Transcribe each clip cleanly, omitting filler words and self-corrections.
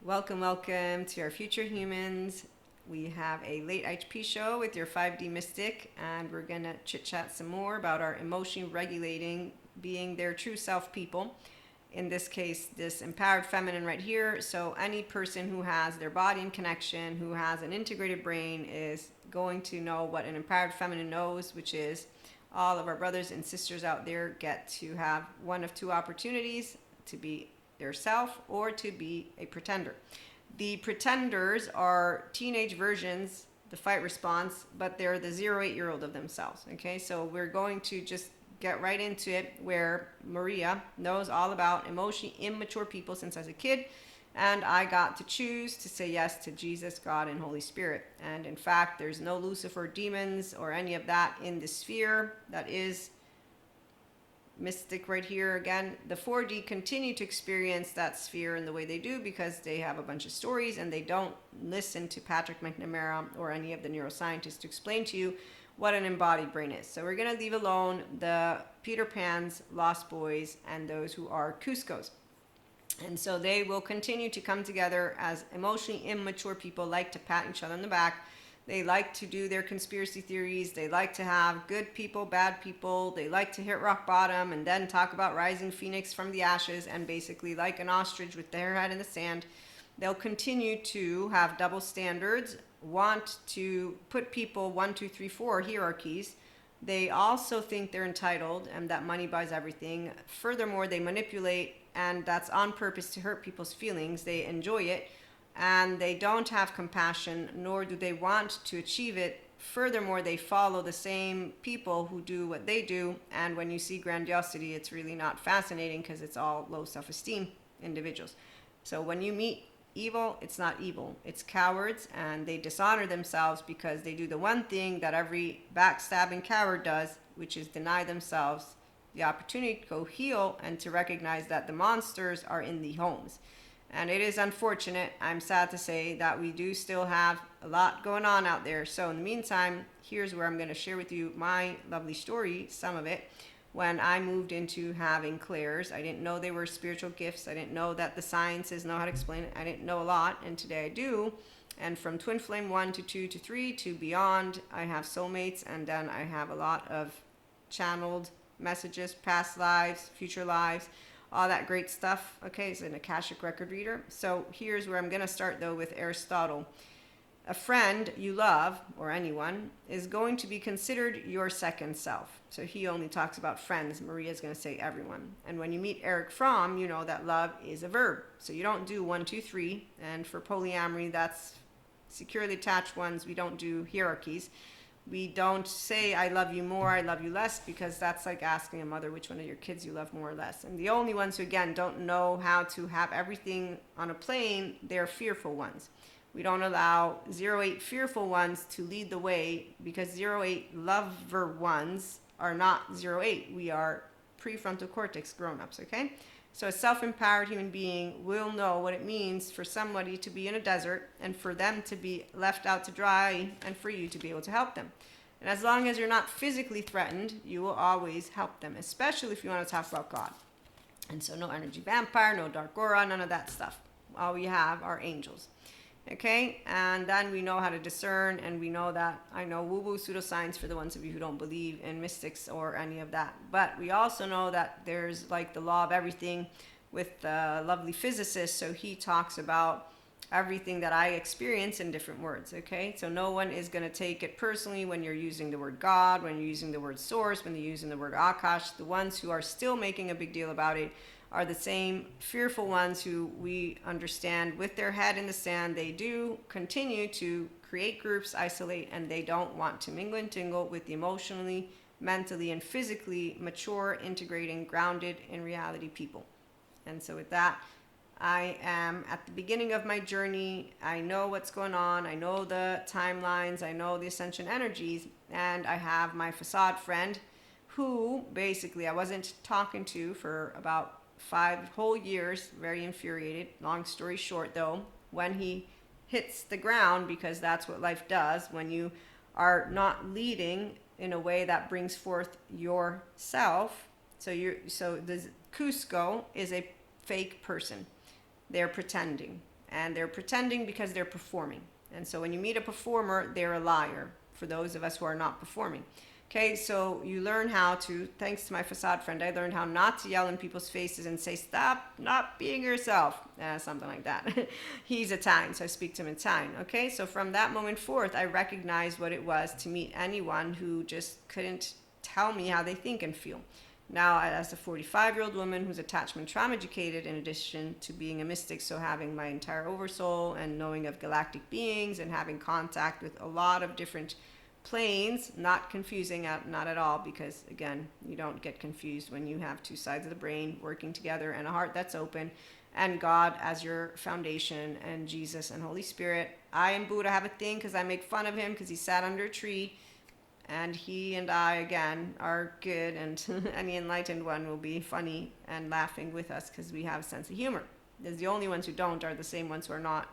Welcome, welcome to our future humans. We have a late IHP show with your 5D mystic, and we're going to chit chat some more about our emotionally regulating, being their true self people. In this case, this empowered feminine right here. So, any person who has their body in connection, who has an integrated brain, is going to know what an empowered feminine knows, which is all of our brothers and sisters out there get to have one of two opportunities: to be their self or to be a pretender. The pretenders are teenage versions, the fight response, but they're the 0 8-year-old of themselves. Okay, so we're going to just get right into it, where Maria knows all about emotionally immature people since I was a kid, and I got to choose to say yes to Jesus, God, and Holy Spirit. And in fact, there's no Lucifer, demons, or any of that in the sphere. That is mystic right here. Again, the 4D continue to experience that sphere in the way they do because they have a bunch of stories and they don't listen to Patrick McNamara or any of the neuroscientists to explain to you what an embodied brain is. So we're going to leave alone the Peter Pans, Lost Boys, and those who are Cuscos. And so they will continue to come together as emotionally immature people, like to pat each other on the back. They like to do their conspiracy theories. They like to have good people, bad people. They like to hit rock bottom and then talk about rising phoenix from the ashes, and basically, like an ostrich with their head in the sand, they'll continue to have double standards, want to put people 1, 2, 3, 4 hierarchies. They also think they're entitled and that money buys everything. Furthermore, they manipulate, and that's on purpose to hurt people's feelings. They enjoy it, and they don't have compassion, nor do they want to achieve it. Furthermore, they follow the same people who do what they do, and when you see grandiosity, it's really not fascinating because it's all low self-esteem individuals. So when you meet evil, it's not evil, it's cowards, and they dishonor themselves because they do the one thing that every backstabbing coward does, which is deny themselves the opportunity to go heal and to recognize that the monsters are in the homes. And it is unfortunate, I'm sad to say, that we do still have a lot going on out there. So in the meantime, here's where I'm going to share with you my lovely story, some of it. When I moved into having clairs, I didn't know they were spiritual gifts. I didn't know that the sciences know how to explain it. I didn't know a lot, and today I do. And from Twin Flame 1 to 2 to 3 to beyond, I have soulmates, and then I have a lot of channeled messages, past lives, future lives, all that great stuff. Okay, it's an Akashic record reader. So here's where I'm going to start, though, with Aristotle. A friend you love, or anyone, is going to be considered your second self. So he only talks about friends. Maria's going to say everyone. And when you meet Eric Fromm, you know that love is a verb. So you don't do 1, 2, 3. And for polyamory, that's securely attached ones. We don't do hierarchies. We don't say I love you more, I love you less, because that's like asking a mother which one of your kids you love more or less. And the only ones who, again, don't know how to have everything on a plane, they're fearful ones. We don't allow 0 8 fearful ones to lead the way, because 0 8 lover ones are not 0 8. We are prefrontal cortex grown-ups, okay? So a self-empowered human being will know what it means for somebody to be in a desert and for them to be left out to dry and for you to be able to help them. And as long as you're not physically threatened, you will always help them, especially if you want to talk about God. And so no energy vampire, no dark aura, none of that stuff. All we have are angels. Okay, and then we know how to discern, and we know that, I know woo-woo pseudoscience for the ones of you who don't believe in mystics or any of that, but we also know that there's like the law of everything with the lovely physicist, so he talks about everything that I experience in different words. Okay, so no one is going to take it personally when you're using the word God, when you're using the word source, when you're using the word Akash. The ones who are still making a big deal about it are the same fearful ones who we understand with their head in the sand. They do continue to create groups, isolate, and they don't want to mingle and tingle with the emotionally, mentally, and physically mature, integrating, grounded in reality people. And so with that, I am at the beginning of my journey. I know what's going on. I know the timelines. I know the ascension energies. And I have my facade friend who basically I wasn't talking to for about 5 whole years, very infuriated. Long story short, though, when he hits the ground, because that's what life does, when you are not leading in a way that brings forth yourself. So the Cusco is a fake person. They're pretending. And they're pretending because they're performing. And so when you meet a performer, they're a liar, for those of us who are not performing. Okay, so you learn how to, thanks to my facade friend, I learned how not to yell in people's faces and say, stop not being yourself, something like that. He's Italian, so I speak to him in Italian. Okay, so from that moment forth, I recognized what it was to meet anyone who just couldn't tell me how they think and feel. Now, as a 45-year-old woman who's attachment trauma educated, in addition to being a mystic, so having my entire oversoul and knowing of galactic beings and having contact with a lot of different planes, not confusing, not at all, because again, you don't get confused when you have two sides of the brain working together and a heart that's open, and God as your foundation, and Jesus and Holy Spirit. I and Buddha have a thing because I make fun of him because he sat under a tree. And he and I, again, are good, and any enlightened one will be funny and laughing with us because we have a sense of humor. Because the only ones who don't are the same ones who are not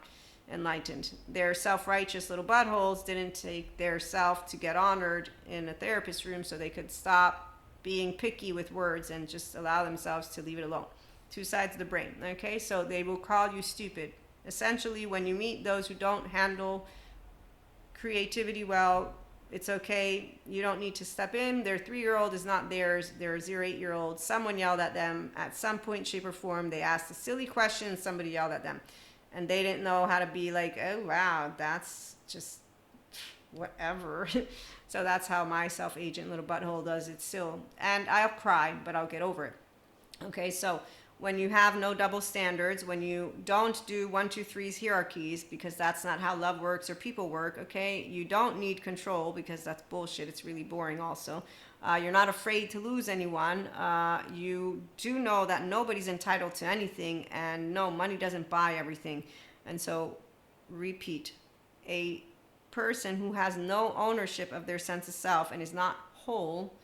enlightened. Their self-righteous little buttholes didn't take their self to get honored in a therapist room so they could stop being picky with words and just allow themselves to leave it alone. Two sides of the brain, okay? So they will call you stupid. Essentially, when you meet those who don't handle creativity well, it's okay. You don't need to step in. Their 3-year-old is not theirs. Their 0-8-year-old. Someone yelled at them at some point, shape, or form. They asked a silly question and somebody yelled at them. And they didn't know how to be like, oh, wow, that's just whatever. So that's how my self-agent little butthole does it still. And I'll cry, but I'll get over it. Okay, so when you have no double standards, when you don't do 1, 2, 3's hierarchies, because that's not how love works or people work, okay? You don't need control because that's bullshit. It's really boring also. You're not afraid to lose anyone. You do know that nobody's entitled to anything, and no, money doesn't buy everything. And so, repeat, a person who has no ownership of their sense of self and is not whole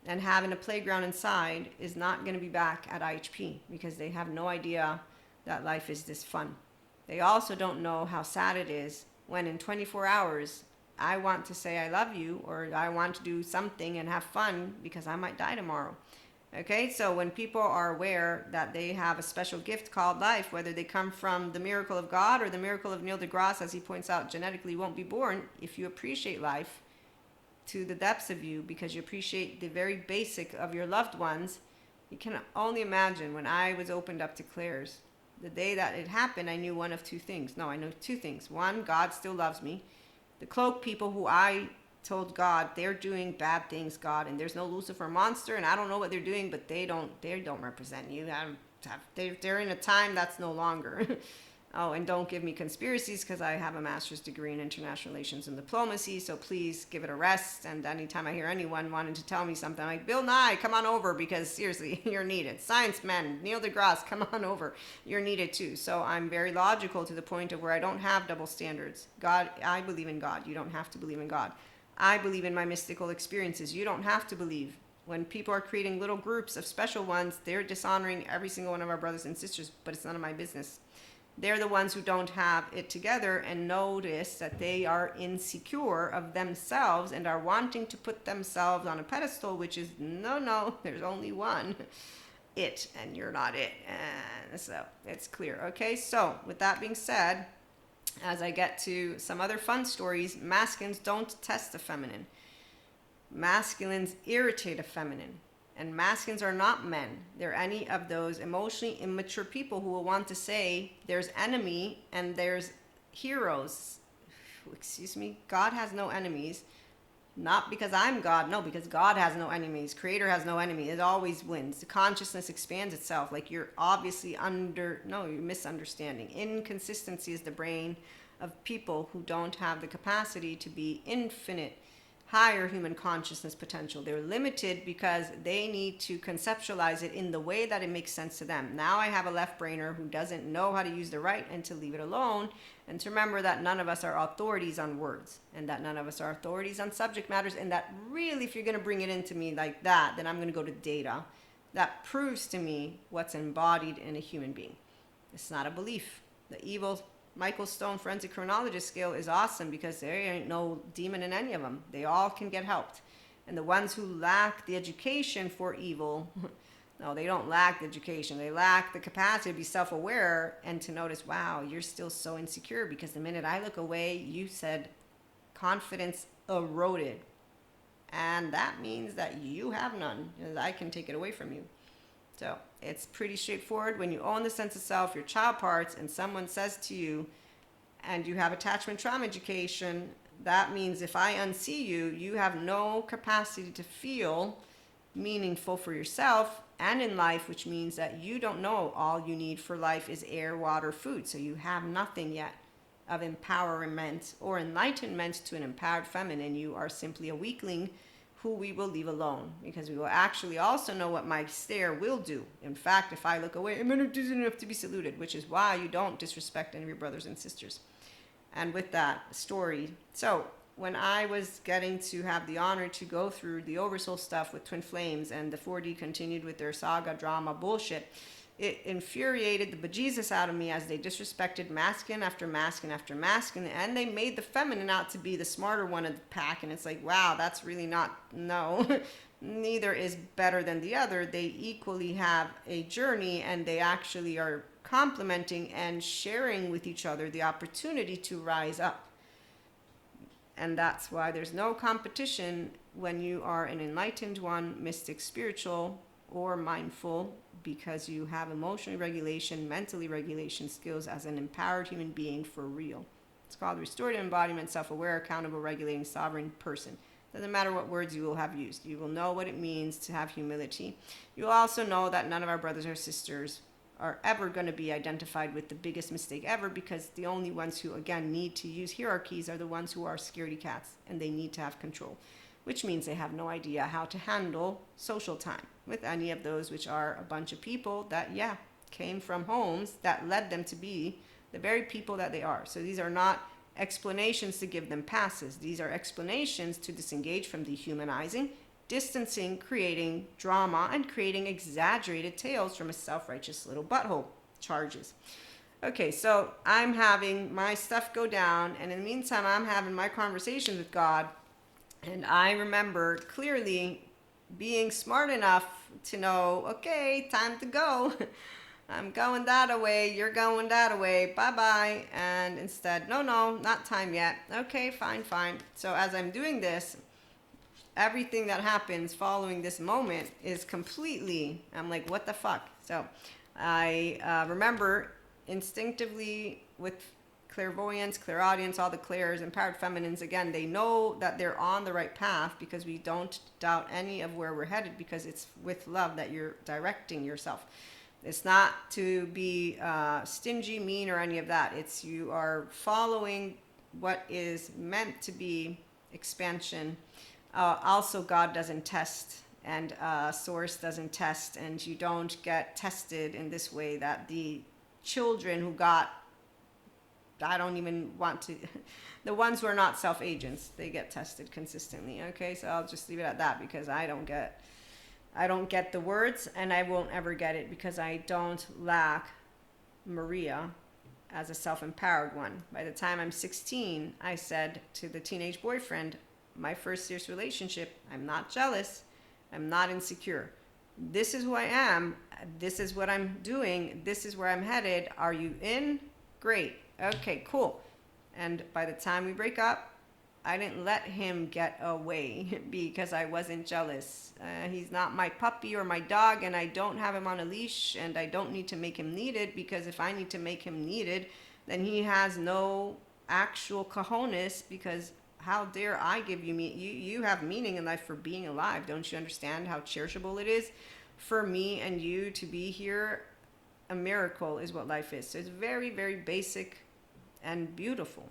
and having a playground inside is not going to be back at IHP because they have no idea that life is this fun. They also don't know how sad it is when in 24 hours I want to say I love you or I want to do something and have fun because I might die tomorrow. Okay, so when people are aware that they have a special gift called life, whether they come from the miracle of God or the miracle of Neil deGrasse, as he points out, genetically won't be born, if you appreciate life to the depths of you because you appreciate the very basic of your loved ones. You can only imagine when I was opened up to Claire's, the day that it happened, I knew one of two things. No, I know two things. One, God still loves me. The cloak people who I told God they're doing bad things, God, and there's no Lucifer monster, and I don't know what they're doing, but they don't represent you. They're in a time that's no longer. Oh, and don't give me conspiracies because I have a master's degree in international relations and diplomacy, so please give it a rest. And anytime I hear anyone wanting to tell me something, I'm like, Bill Nye, come on over because seriously, you're needed. Science men, Neil deGrasse, come on over. You're needed too. So I'm very logical to the point of where I don't have double standards. God, I believe in God. You don't have to believe in God. I believe in my mystical experiences. You don't have to believe. When people are creating little groups of special ones, they're dishonoring every single one of our brothers and sisters, but it's none of my business. They're the ones who don't have it together and notice that they are insecure of themselves and are wanting to put themselves on a pedestal, which is, no, there's only one, it, and you're not it. And so it's clear. Okay, so with that being said, as I get to some other fun stories, masculines don't test the feminine. Masculines irritate a feminine. And masculines are not men. They're any of those emotionally immature people who will want to say there's enemy and there's heroes. Excuse me? God has no enemies. Not because I'm God. No, because God has no enemies. Creator has no enemy. It always wins. The consciousness expands itself. Like you're obviously you're misunderstanding. Inconsistency is the brain of people who don't have the capacity to be infinite, higher human consciousness potential. They're limited because they need to conceptualize it in the way that it makes sense to them. Now I have a left brainer who doesn't know how to use the right and to leave it alone, and to remember that none of us are authorities on words, and that none of us are authorities on subject matters, and that really if you're going to bring it into me like that, then I'm going to go to data that proves to me what's embodied in a human being. It's not a belief. The evil Michael Stone forensic chronologist scale is awesome because there ain't no demon in any of them. They all can get helped. And the ones who lack the education for evil, No, they don't lack the education. They lack the capacity to be self-aware and to notice, wow, you're still so insecure because the minute I look away, you said confidence eroded. And that means that you have none. I can take it away from you. So it's pretty straightforward. When you own the sense of self, your child parts, and someone says to you, and you have attachment trauma education, that means if I unsee you, you have no capacity to feel meaningful for yourself and in life, which means that you don't know all you need for life is air, water, food. So you have nothing yet of empowerment or enlightenment to an empowered feminine. You are simply a weakling who we will leave alone, because we will actually also know what my stare will do. In fact, if I look away, I'm not decent enough to be saluted, which is why you don't disrespect any of your brothers and sisters. And with that story, so when I was getting to have the honor to go through the Oversoul stuff with Twin Flames, and the 4D continued with their saga drama bullshit, it infuriated the bejesus out of me as they disrespected masculine after masculine after masculine, and they made the feminine out to be the smarter one of the pack. And it's like, wow, that's really not, no. Neither is better than the other. They equally have a journey, and they actually are complementing and sharing with each other the opportunity to rise up. And that's why there's no competition when you are an enlightened one, mystic, spiritual, or mindful, because you have emotional regulation, mentally regulation skills as an empowered human being for real. It's called restorative embodiment, self-aware, accountable, regulating, sovereign person. Doesn't matter what words you will have used. You will know what it means to have humility. You'll also know that none of our brothers or sisters are ever going to be identified with the biggest mistake ever, because the only ones who, again, need to use hierarchies are the ones who are scaredy cats, and they need to have control, which means they have no idea how to handle social time with any of those, which are a bunch of people that, came from homes that led them to be the very people that they are. So these are not explanations to give them passes. These are explanations to disengage from dehumanizing, distancing, creating drama, and creating exaggerated tales from a self-righteous little butthole charges. Okay, so I'm having my stuff go down, and in the meantime, I'm having my conversations with God. And I remember clearly being smart enough to know, okay, time to go. I'm going that way, you're going that way, bye-bye. And instead, no, not time yet. Okay, fine. So as I'm doing this, everything that happens following this moment is completely, I'm like, what the fuck? So I remember instinctively with clairvoyance, clairaudience, all the clairs, empowered feminines, again, they know that they're on the right path, because we don't doubt any of where we're headed, because it's with love that you're directing yourself. It's not to be stingy, mean, or any of that. It's you are following what is meant to be expansion. Also, God doesn't test, and Source doesn't test, and you don't get tested in this way that the children who got, I don't even want to, the ones who are not self-agents, they get tested consistently. Okay, so I'll just leave it at that, because I don't get the words, and I won't ever get it, because I don't lack Maria as a self-empowered one. By the time I'm 16, I said to the teenage boyfriend, my first serious relationship, I'm not jealous, I'm not insecure. This is who I am, this is what I'm doing, this is where I'm headed. Are you in? Great. Okay, cool. And by the time we break up, I didn't let him get away because I wasn't jealous. He's not my puppy or my dog, and I don't have him on a leash, and I don't need to make him needed, because if I need to make him needed, then he has no actual cojones, because how dare I give you you have meaning in life for being alive. Don't you understand how cherishable it is for me and you to be here? A miracle is what life is. So it's very, very basic and beautiful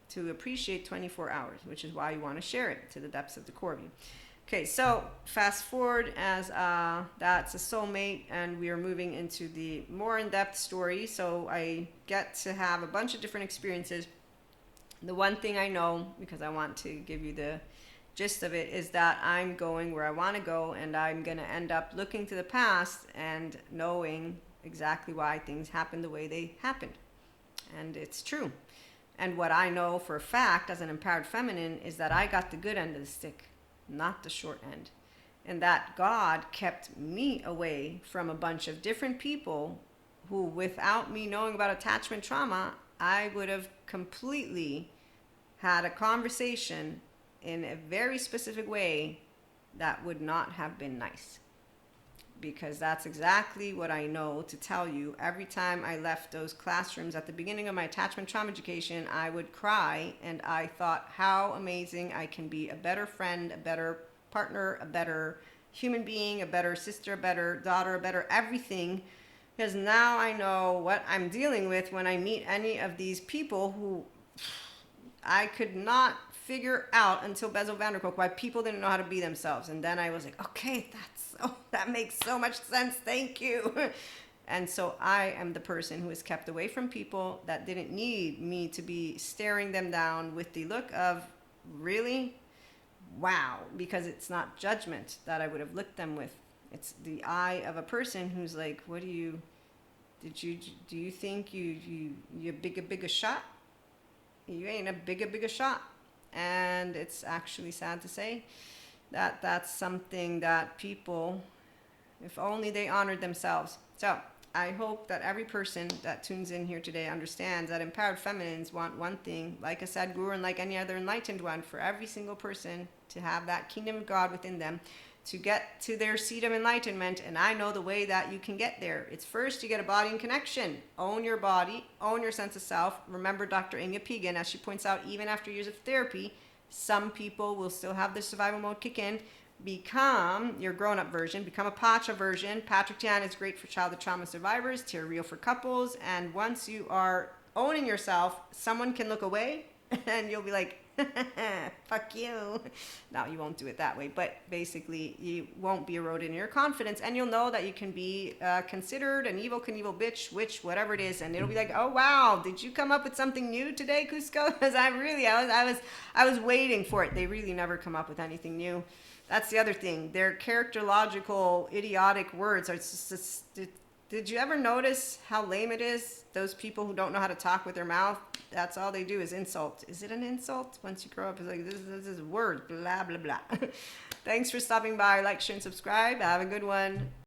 to appreciate 24 hours, which is why you want to share it to the depths of the core of you. Okay, so fast forward as that's a soulmate, and we are moving into the more in-depth story. So I get to have a bunch of different experiences. The one thing I know, because I want to give you the gist of it, is that I'm going where I want to go, and I'm going to end up looking to the past and knowing exactly why things happened the way they happened. And it's true. And what I know for a fact as an empowered feminine is that I got the good end of the stick, not the short end. And that God kept me away from a bunch of different people who, without me knowing about attachment trauma, I would have completely had a conversation in a very specific way that would not have been nice. Because that's exactly what I know to tell you. Every time I left those classrooms at the beginning of my attachment trauma education, I would cry, and I thought how amazing I can be a better friend, a better partner, a better human being, a better sister, a better daughter, a better everything. Because now I know what I'm dealing with when I meet any of these people who I could not figure out until Bezo Vanderkolk why people didn't know how to be themselves. And then I was like, okay, that makes so much sense. Thank you. And so I am the person who is kept away from people that didn't need me to be staring them down with the look of, really? Wow. Because it's not judgment that I would have looked them with. It's the eye of a person who's like, do you think you're bigger shot? You ain't a bigger shot. And it's actually sad to say that that's something that people, if only they honored themselves. So I hope that every person that tunes in here today understands that empowered feminines want one thing, like a Sadhguru and like any other enlightened one, for every single person to have that kingdom of God within them, to get to their seat of enlightenment. And I know the way that you can get there. It's first you get a body in connection. Own your body, own your sense of self. Remember Dr. Inga Pegan, as she points out, even after years of therapy, some people will still have the survival mode kick in. Become your grown-up version, become a Pacha version. Patrick Tian is great for childhood trauma survivors, Tear Real for couples. And once you are owning yourself, someone can look away and you'll be like, fuck you. No, you won't do it that way, but basically you won't be eroded in your confidence, and you'll know that you can be considered an evil Knievel bitch, witch, whatever it is, and it'll be like, oh wow, did you come up with something new today, Cusco? Because I was waiting for it. They really never come up with anything new. That's the other thing. Their characterological, idiotic words are just did you ever notice how lame it is? Those people who don't know how to talk with their mouth, that's all they do is insult. Is it an insult? Once you grow up, it's like, this is a word, blah, blah, blah. Thanks for stopping by. Like, share, and subscribe. Have a good one.